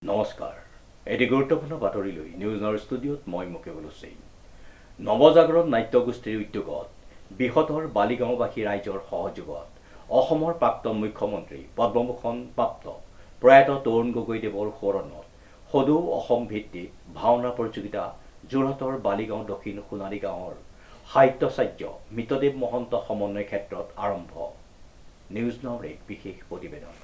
নমস্কাৰ। এটি গুৰুত্বপূৰ্ণ বাতৰি লৈ নিউজৰ ষ্টুডিঅ'ত মই মুকেবুল হুছেইন। নৱজাগৰণ নাট্যগোষ্ঠীৰ উদ্যোগত বৃহত্তৰ বালিগাঁওবাসী ৰাইজৰ সহযোগত অসমৰ প্ৰাক্তন মুখ্যমন্ত্ৰী পদ্মভূষণ প্ৰাপ্ত প্ৰয়াত তৰুণ গগৈদেৱৰ সোঁৱৰণত সদৌ অসম ভিত্তিক ভাওনা প্ৰতিযোগিতা যোৰহাটৰ বালিগাঁও দক্ষিণ সোণালী গাঁৱৰ সাহিত্যাচাৰ্য মিতদেৱ মহন্ত সমন্বয় ক্ষেত্ৰত আৰম্ভ। নিউজ নাওৰ এক বিশেষ প্ৰতিবেদন।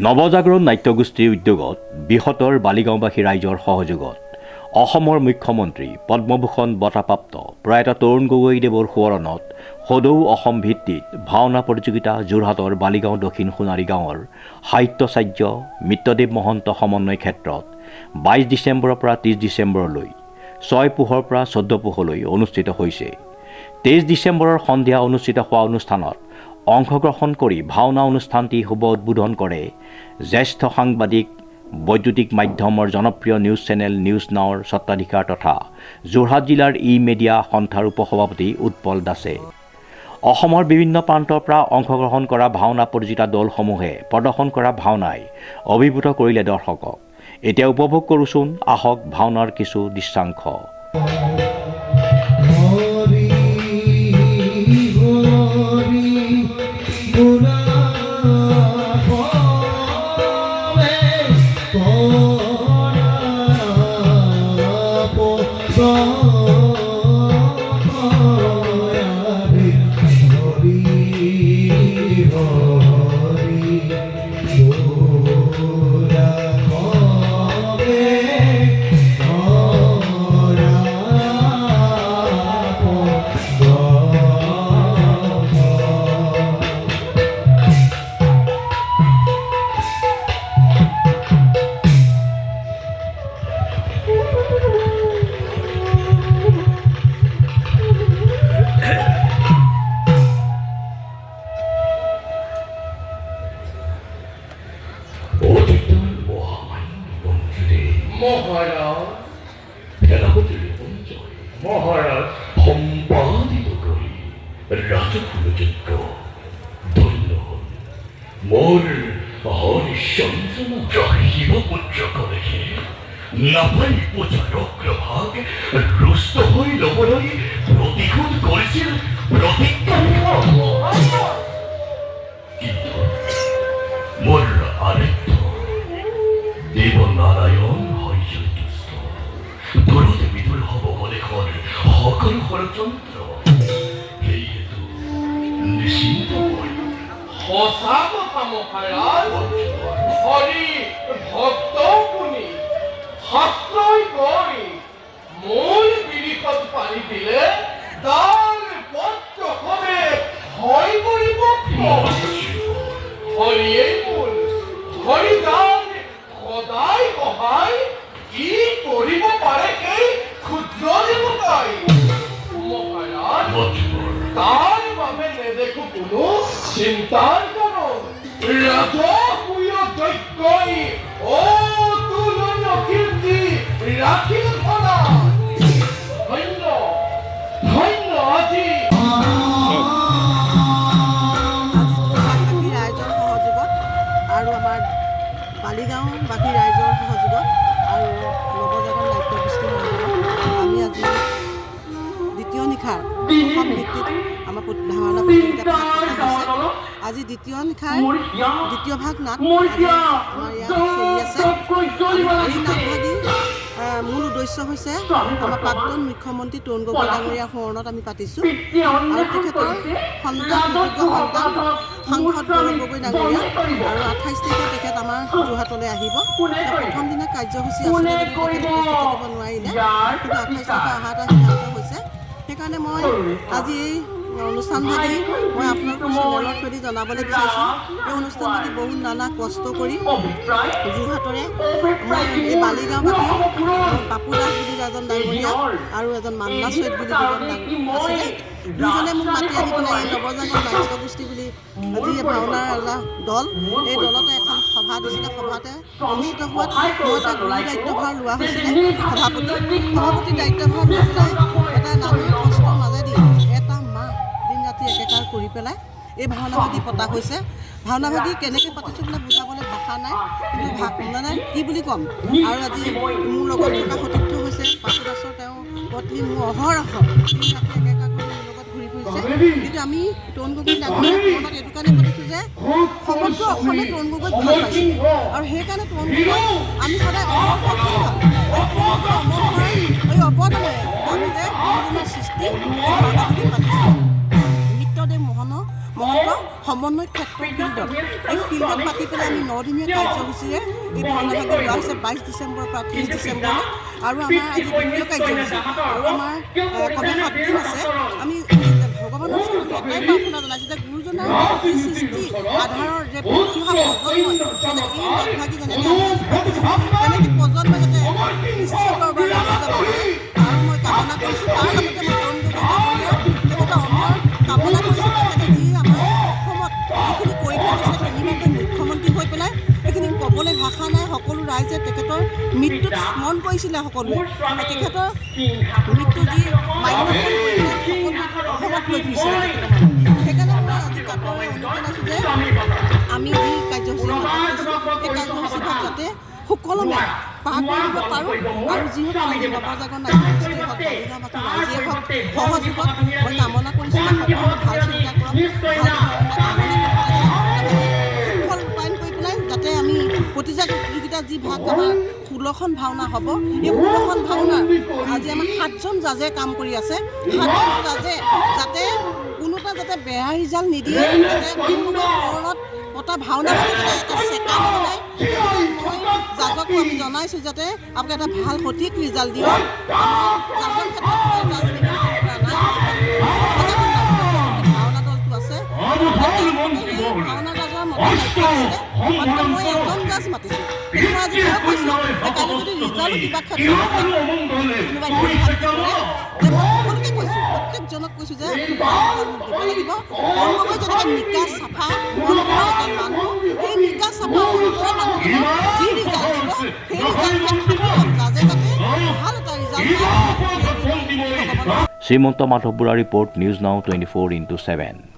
নৱজাগৰণ নাট্যগোষ্ঠীৰ উদ্যোগত বৃহত্তৰ বালিগাঁওবাসী ৰাইজৰ সহযোগত অসমৰ মুখ্যমন্ত্ৰী পদ্মভূষণ বঁটাপ্ৰাপ্ত প্ৰয়াত তৰুণ গগৈদেৱৰ সোঁৱৰণত সদৌ অসম ভিত্তিত ভাওনা প্ৰতিযোগিতা যোৰহাটৰ বালিগাঁও দক্ষিণ সোণালী গাঁৱৰ সাহিত্যাচাৰ্য মিতদেৱ মহন্ত সমন্বয় ক্ষেত্ৰত 22 ডিচেম্বৰৰ পৰা 30 ডিচেম্বৰলৈ 6 পুহৰ পৰা 14 পুহলৈ অনুষ্ঠিত হৈছে। 23 ডিচেম্বৰৰ সন্ধিয়া অনুষ্ঠিত হোৱা অনুষ্ঠানত অংশগ্ৰহণ কৰি ভাওনা অনুষ্ঠানটি শুভ উদ্বোধন কৰে জ্যেষ্ঠ সাংবাদিক বৈদ্যুতিক মাধ্যমৰ জনপ্ৰিয় নিউজ চেনেল নিউজ নাওৰ স্বত্বাধিকাৰ তথা যোৰহাট জিলাৰ মিডিয়া সন্থাৰ উপসভাপতি উৎপল দাসে। অসমৰ বিভিন্ন প্ৰান্তৰ পৰা অংশগ্ৰহণ কৰা ভাওনা প্ৰতিযোগিতা দলসমূহে প্ৰদৰ্শন কৰা ভাওনাই অভিভূত কৰিলে দৰ্শকক। এতিয়া উপভোগ কৰোঁচোন আহক ভাওনাৰ কিছু দৃশ্যাংশ। মহাৰাজ সম্পাদিত কৰি ৰাজকুলযোগ্য ধন্য হল। মোৰ হৰিচন্দ্ৰ শিৱপুত্ৰ কলেহে নাপাই পূজাৰ অগ্ৰভাগ ৰুষ্ট হৈ ল'বলৈ প্ৰতিশোধ কৰিছিল প্ৰতিজ্ঞা। কিন্তু মোৰ আৰেক্য দেৱনাৰায়ণ দূৰতে বিদুৰ হ'ব গলেখন সকলো ষড়যন্ত্ৰ। সেয়েতো নিশ্চিন্ত হৈ সঁচা কথা মহাৰাজ। হৰি ভক্ত শুনি শাস্ত্ৰই কয় মূল বিৰিষত পাৰি দিলে দান পত্ৰ হবে হয় কৰিব। হৰিয়েই মূল, হৰি দান সদায় সহায় কি কৰিব পাৰে সেই ক্ষুদ্ৰ দেৱতাই। মহাৰাজ তাৰ বাবে নেদেখো কোনো চিন্তাৰ কাৰণ। ৰাজকীয় যজ্ঞই অতুলনীয় কীৰ্তি ৰাখিল ধৰা। ধন্য ধন্য আজি ৰাইজৰ সহযোগত আৰু আমাৰ বালিগাঁওবাসী ৰাইজৰ সহযোগত আৰু নৱজাগৰণ নাট্যগোষ্ঠীৰ সহযোগত আমি আজি দ্বিতীয় নিশাৰ অসম ভিত্তিত আমাৰ ভাওনা প্ৰতিযোগিতা হৈছে। আজি দ্বিতীয় নিশাৰ দ্বিতীয় ভাগ নাট আমাৰ ইয়াত চলি আছে। এই নাটভাগী মূল উদ্দেশ্য হৈছে আমাৰ প্ৰাক্তন মুখ্যমন্ত্ৰী তৰুণ গগৈ ডাঙৰীয়াৰ সোঁৱৰণত আমি পাতিছোঁ আৰু তেখেতৰ সন্তান সাংসদ তৰুণ গগৈ ডাঙৰীয়া আৰু 28 তাৰিখে তেখেত আমাৰ যোৰহাটলৈ আহিব। প্ৰথম দিনা কাৰ্যসূচী আছিলে যদি তেখেত উপস্থিত থাকিব নোৱাৰিলে, কিন্তু 28 তাৰিখে অহা এটা সিদ্ধান্ত হৈছে। সেইকাৰণে মই আজি এই অনুষ্ঠানভাগি মই আপোনালোকৰ চেনেলৰ থ্ৰুদি জনাবলৈ বিচাৰিছোঁ। এই অনুষ্ঠানভাগি বহুত নানা কষ্ট কৰি যোৰহাটৰে মই এই বালিগাঁওবাসী পাপু দাস বুলি এজন ডাঙৰীয়া আৰু এজন মান্না চৈত বুলি দুজন আছিলে। দুজনে মোক মাতি আনি পেলাই এই নৱজাগৰণ নাট্যগোষ্ঠী বুলি যি ভাওনাৰ এটা দল, এই দলতে এখন সভা দিছিলে। সভাতে অনুষ্ঠিত হোৱাত মই এটা গুৰু দায়িত্বভাৰ লোৱা হৈছিলে। সভাপতি দায়িত্বভাৰ লৈ পেলাই এটা নানা কষ্টৰ মাজেদি এটা মাহ দিন ৰাতি একেকাৰ কৰি পেলাই এই ভাওনাভাগি পতা হৈছে। ভাওনাভাগি কেনেকৈ পাতিছোঁ মানে বুজাবলৈ ভাষা নাই, কিন্তু মানে কি বুলি ক'ম। আৰু আজি মোৰ লগত থকা সতীৰ্থ হৈছে পাশু দাসৰ, তেওঁ পত্নী মোৰ অহৰহ একেকা কৰি মোৰ লগত ঘূৰি ফুৰিছে। কিন্তু আমি তৰুণ গগৈ ডাঙৰীয়াৰ মনত এইটো কাৰণে পাতিছোঁ যে সমগ্ৰ অসমে তৰুণ গগৈক ভাল পাইছে, আৰু সেইকাৰণে তৰুণ গগৈ আমি সদায় অমৰ কৰি অমৰ কৰাৰ এই অৱদানেৰে আমি যে গুৰুজনাৰ সৃষ্টি ভাওনাভাগি পাতিছোঁ। মিত্ৰদেৱ মহন্ত সমন্বয় ক্ষেত্ৰ ফিল্ডত, এই ফিল্ডত পাতি পেলাই আমি 9দিনীয়া কাৰ্যসূচীৰে এই ভাওনাভাগি লোৱা হৈছে 22 ডিচেম্বৰৰ পৰা 30 ডিচেম্বৰলৈ। আৰু আমাৰ আজি দ্বিতীয় কাৰ্যসূচী, আৰু আমাৰ কমেও 7 দিন আছে। আমি ভগৱানৰ ওচৰত এটাই প্ৰাৰ্থনা জনাইছোঁ যে গুৰুজনাৰ যি সৃষ্টি আধাৰৰ যে উঠি অহা প্ৰজন্মই যাতে এই ভাগভাগি যেনেকৈ তেনেকৈ প্ৰজন্মই যাতে নিশ্চয় কৰবাৰ যাব পাৰে। আৰু মই কামনা কৰিছোঁ, তাৰ লগতে মই তৰুণ গগৈ তেখেতৰ অমৰ কামনা কৰিছোঁ। তেখেতে যি আমাৰ অসমত যিখিনি কৰি থৈ গৈছে, তিনিবাৰকৈ মুখ্যমন্ত্ৰী হৈ পেলাই সেইখিনি ক'বলৈ ভাষা নাই। সকলো ৰাইজে তেখেতৰ মৃত্যুত স্মৰণ কৰিছিলে সকলোৱে। তেখেতৰ মৃত্যু যি মান্য অসমত লৈ ফুৰিছিলে তেখেতৰ। সেইকাৰণে মই আজি কাকৰে অনুৰোধ আছোঁ যে আমি যি কাৰ্যসূচী পাতিছোঁ এই কাৰ্যসূচীভাগ যাতে সুকলমে পাৰ কৰিব পাৰোঁ। আৰু যিসকল আজি নৱজাগৰণ নাট্যগোষ্ঠী হওক, বালিগাঁওবাসী ৰাইজেই হওক, সহযোগত মই কামনা কৰিছোঁ যে সকলোৱে ভাল চিন্তা কৰক, ভাল সুফল ৰূপায়ণ কৰি পেলাই যাতে আমি প্ৰতিযোগিতা যি ভাগ আমাৰ 16খন ভাওনা হ'ব, এই 16খন ভাওনাৰ আজি আমাৰ 7জন জাজে কাম কৰি আছে। 7জন জাজে যাতে কোনোটা যাতে বেয়া ৰিজাল্ট নিদিয়ে, যাতে ওপৰত পতা ভাওনা এটা চেকা নবনায়। মই জাজক আমি জনাইছোঁ যাতে আপোনালোকে এটা ভাল সঠিক ৰিজাল্ট দিয়ক। জাজৰ ক্ষেত্ৰত জাজ ভাওনা দলটো আছে, ভাওনা জাজৰ মতে মাত্ৰ মই এজন জাজ মাতিছোঁ। কিন্তু মই আজি কিয় কৈছোঁ যে কালি যদি ৰিজাল্টো কিবা ক্ষেত্ৰত কোনোবাই ভুল ভাল কৰে, যে মই সকলোকে কৈছোঁ, প্ৰত্যেকজনক কৈছোঁ যে দিব লাগিব। অংগগৈ যেনেকৈ নিকা চাফা অন্তৰৰ এজন মানুহ, সেই নিকা চাফা অন্তৰৰ মানুহজনৰ যি ৰিজাল্ট দিব সেই ৰিজাল্ট জাজে যাতে ভাল এটা ৰিজাল্ট পায়। Srimanta Madhab Barua report, news now 24/7।